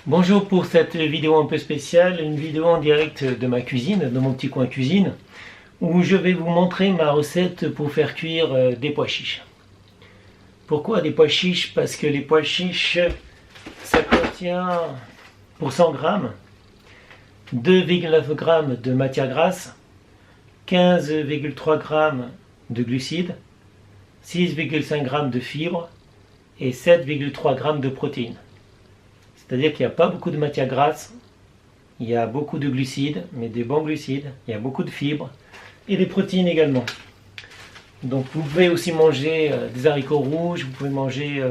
Bonjour pour cette vidéo un peu spéciale, une vidéo en direct de ma cuisine, de mon petit coin cuisine, où je vais vous montrer ma recette pour faire cuire des pois chiches. Pourquoi des pois chiches? Parce que les pois chiches, ça contient pour 100 grammes 2,9 grammes de matière grasse, 15,3 grammes de glucides, 6,5 grammes de fibres et 7,3 grammes de protéines. C'est-à-dire qu'il n'y a pas beaucoup de matière grasse, il y a beaucoup de glucides, mais des bons glucides, il y a beaucoup de fibres et des protéines également. Donc vous pouvez aussi manger des haricots rouges, vous pouvez manger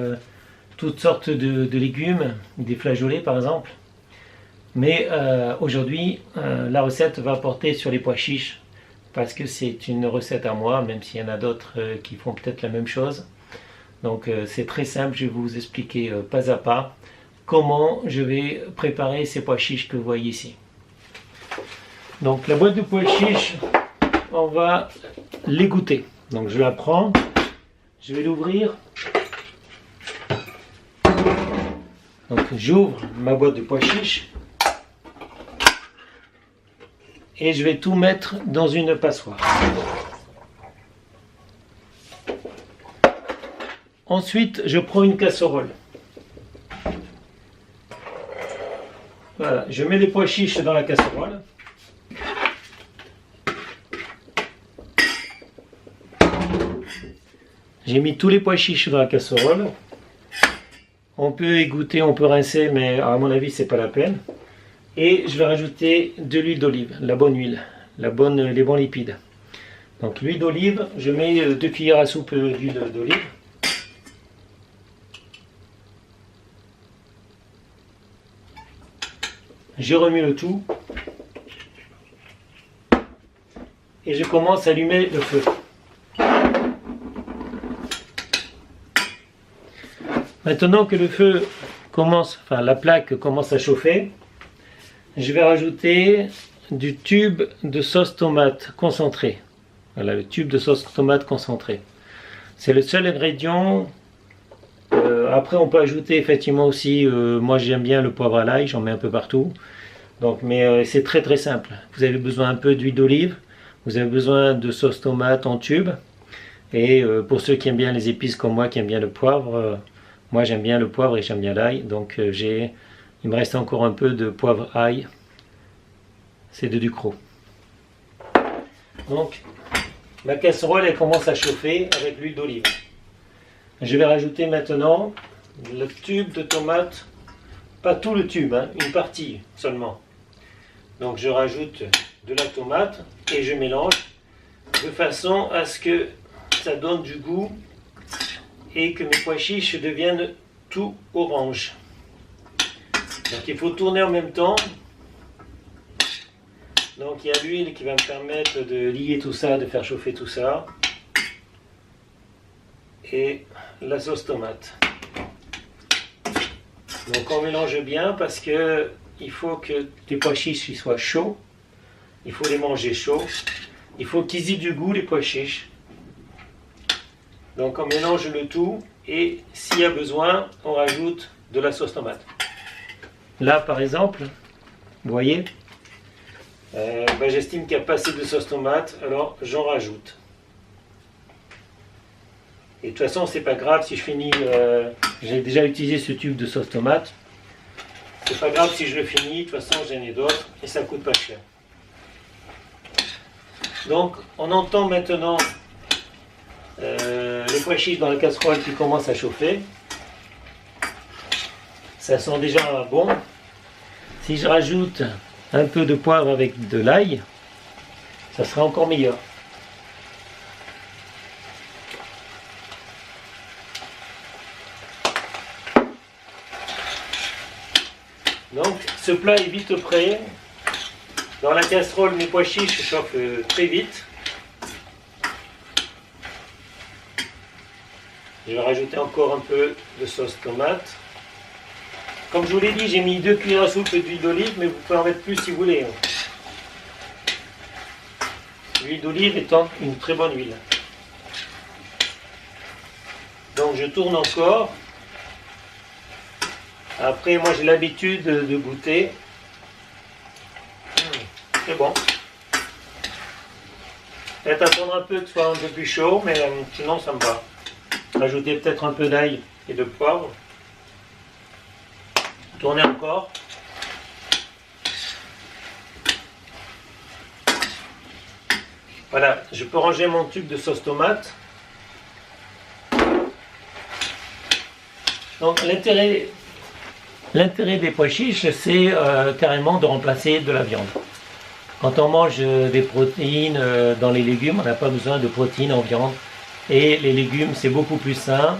toutes sortes de légumes, des flageolets par exemple. Mais aujourd'hui, la recette va porter sur les pois chiches, parce que c'est une recette à moi, même s'il y en a d'autres qui font peut-être la même chose. Donc c'est très simple, je vais vous expliquer pas à pas comment je vais préparer ces pois chiches que vous voyez ici. Donc la boîte de pois chiches, on va l'égoutter. Donc je la prends, je vais l'ouvrir. Donc j'ouvre ma boîte de pois chiches et je vais tout mettre dans une passoire. Ensuite, je prends une casserole. Voilà, je mets les pois chiches dans la casserole. J'ai mis tous les pois chiches dans la casserole. On peut égoutter, on peut rincer, mais à mon avis, c'est pas la peine. Et je vais rajouter de l'huile d'olive, la bonne huile, les bons lipides. Donc l'huile d'olive, je mets 2 cuillères à soupe d'huile d'olive. Je remue le tout et je commence à allumer le feu. Maintenant que le feu commence, enfin la plaque commence à chauffer, je vais rajouter du tube de sauce tomate concentré. Voilà, le tube de sauce tomate concentré. C'est le seul ingrédient. Après on peut ajouter effectivement aussi, moi j'aime bien le poivre à l'ail, j'en mets un peu partout. Donc, mais c'est très très simple. Vous avez besoin un peu d'huile d'olive, vous avez besoin de sauce tomate en tube. Et pour ceux qui aiment bien les épices comme moi, qui aiment bien le poivre, moi j'aime bien le poivre et j'aime bien l'ail. Donc il me reste encore un peu de poivre ail. C'est de Ducros. Donc ma casserole elle commence à chauffer avec l'huile d'olive. Je vais rajouter maintenant le tube de tomate, pas tout le tube, hein, une partie seulement. Donc je rajoute de la tomate et je mélange de façon à ce que ça donne du goût et que mes pois chiches deviennent tout orange. Donc il faut tourner en même temps. Donc il y a l'huile qui va me permettre de lier tout ça, de faire chauffer tout ça. Et la sauce tomate. Donc on mélange bien parce que il faut que les pois chiches soient chauds. Il faut les manger chauds. Il faut qu'ils aient du goût, les pois chiches. Donc on mélange le tout et s'il y a besoin, on rajoute de la sauce tomate. Là par exemple, vous voyez, j'estime qu'il n'y a pas assez de sauce tomate, alors j'en rajoute. Et de toute façon, c'est pas grave si je finis, j'ai déjà utilisé ce tube de sauce tomate. C'est pas grave si je le finis, de toute façon j'en ai d'autres et ça coûte pas cher. Donc on entend maintenant les pois chiches dans la casserole qui commencent à chauffer. Ça sent déjà bon. Si je rajoute un peu de poivre avec de l'ail, ça sera encore meilleur. Donc ce plat est vite prêt. Dans la casserole, mes pois chiches chauffent très vite. Je vais rajouter encore un peu de sauce tomate. Comme je vous l'ai dit, j'ai mis 2 cuillères à soupe d'huile d'olive, mais vous pouvez en mettre plus si vous voulez. L'huile d'olive étant une très bonne huile. Donc je tourne encore. Après, moi j'ai l'habitude de goûter. C'est bon. Peut-être attendre un peu que ce soit un peu plus chaud, mais sinon ça me va. Ajouter peut-être un peu d'ail et de poivre. Tourner encore. Voilà, je peux ranger mon tube de sauce tomate. Donc l'intérêt des pois chiches, c'est carrément de remplacer de la viande. Quand on mange des protéines dans les légumes, on n'a pas besoin de protéines en viande. Et les légumes, c'est beaucoup plus sain.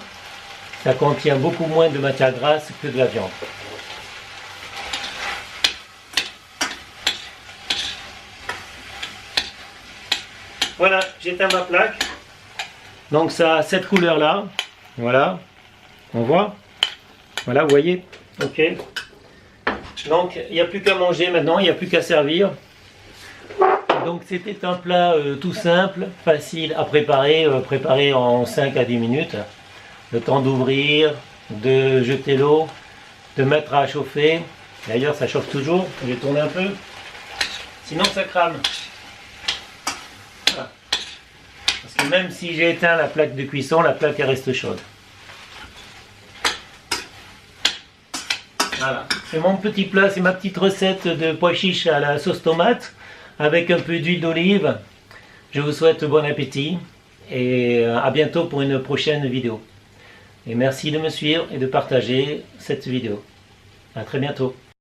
Ça contient beaucoup moins de matière grasse que de la viande. Voilà, j'éteins ma plaque. Donc ça a cette couleur-là. Voilà. On voit. Voilà, vous voyez. Ok. Donc, il n'y a plus qu'à manger maintenant, il n'y a plus qu'à servir. Donc c'était un plat tout simple, facile à préparer, préparé en 5 à 10 minutes. Le temps d'ouvrir, de jeter l'eau, de mettre à chauffer. D'ailleurs ça chauffe toujours, je vais tourner un peu. Sinon ça crame. Voilà. Parce que même si j'ai éteint la plaque de cuisson, la plaque elle reste chaude. Voilà, c'est mon petit plat, c'est ma petite recette de pois chiches à la sauce tomate avec un peu d'huile d'olive. Je vous souhaite bon appétit et à bientôt pour une prochaine vidéo. Et merci de me suivre et de partager cette vidéo. À très bientôt.